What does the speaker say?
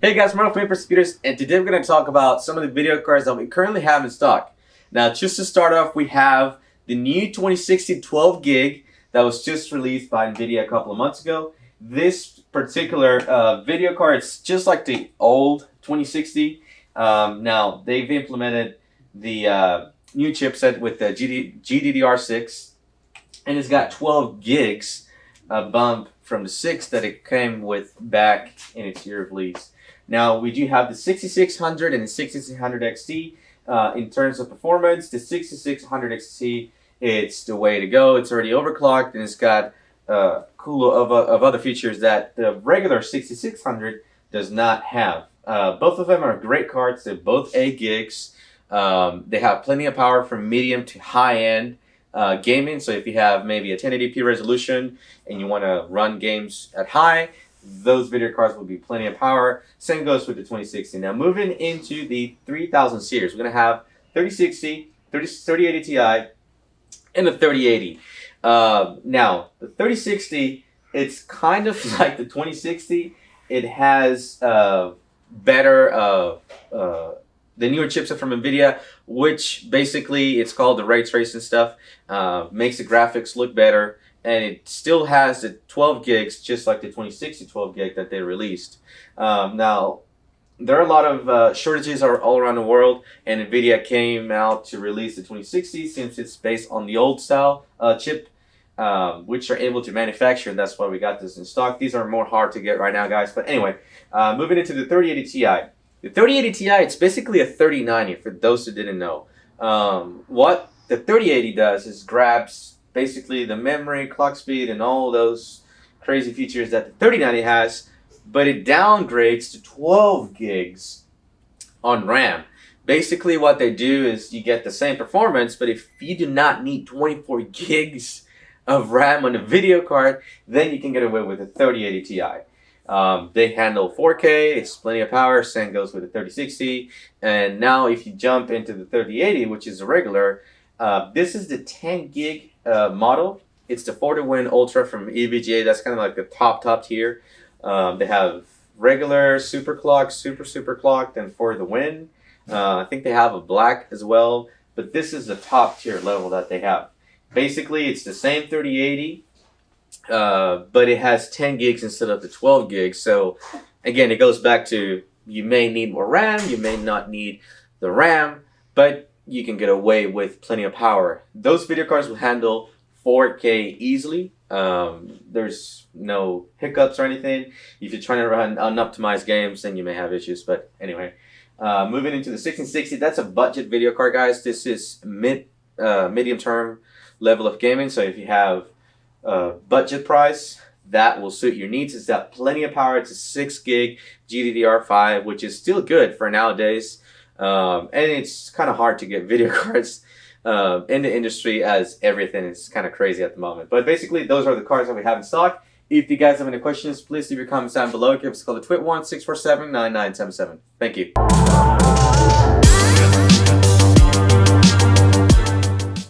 Hey guys, Mark from Computers, and today we're going to talk about some of the video cards that we currently have in stock. Now, just to start off, we have the new 2060 12 gig that was just released by NVIDIA a couple of months ago. This particular video card is just like the old 2060. Now, they've implemented the new chipset with the GDDR6, and it's got 12 gigs bump from the 6 that it came with back in its year of release. Now, we do have the 6600 and the 6600 XT. In terms of performance, the 6600 XT, it's the way to go. It's already overclocked, and it's got cool of other features that the regular 6600 does not have. Both of them are great cards. They're both 8 gigs. They have plenty of power from medium to high-end gaming. So if you have maybe a 1080p resolution and you want to run games at high, those video cards will be plenty of power. Same goes with the 2060. Now, moving into the 3000 series, we're going to have 3060, 3080 Ti, and the 3080. Now, the 3060, it's kind of like the 2060. It has better, the newer chipset from NVIDIA, which basically it's called the ray tracing stuff, makes the graphics look better. And it still has the 12 gigs, just like the 2060 12 gig that they released. Now, there are a lot of shortages all around the world, and NVIDIA came out to release the 2060 since it's based on the old style chip, which are able to manufacture. That's why we got this in stock. These are more hard to get right now, guys. But anyway, moving into the 3080 Ti. The 3080 Ti, it's basically a 3090 for those who didn't know. What the 3080 does is grabs basically the memory, clock speed, and all those crazy features that the 3090 has, but it downgrades to 12 gigs on RAM. Basically what they do is you get the same performance, but if you do not need 24 gigs of RAM on a video card, then you can get away with the 3080 Ti. They handle 4K, it's plenty of power, same goes with the 3060, and now if you jump into the 3080, which is a regular, this is the 10 gig model. It's the 40-win Ultra from EVGA. That's kind of like the top tier. They have regular, super clocked, super clocked, and for the win. I think they have a black as well, but this is the top tier level that they have. Basically, it's the same 3080, but it has 10 gigs instead of the 12 gigs. So again, it goes back to you may need more RAM, you may not need the RAM, but you can get away with plenty of power. Those video cards will handle 4K easily. There's no hiccups or anything. If you're trying to run unoptimized games, then you may have issues. But anyway, moving into the 1660, that's a budget video card, guys. This is medium term level of gaming. So if you have budget price, that will suit your needs. It's got plenty of power. It's a 6 gig GDDR5, which is still good for nowadays. And it's kind of hard to get video cards in the industry, as everything is kind of crazy at the moment. But basically, those are the cards that we have in stock. If you guys have any questions, please leave your comments down below. Give us a call at 281-647-9977. Thank you.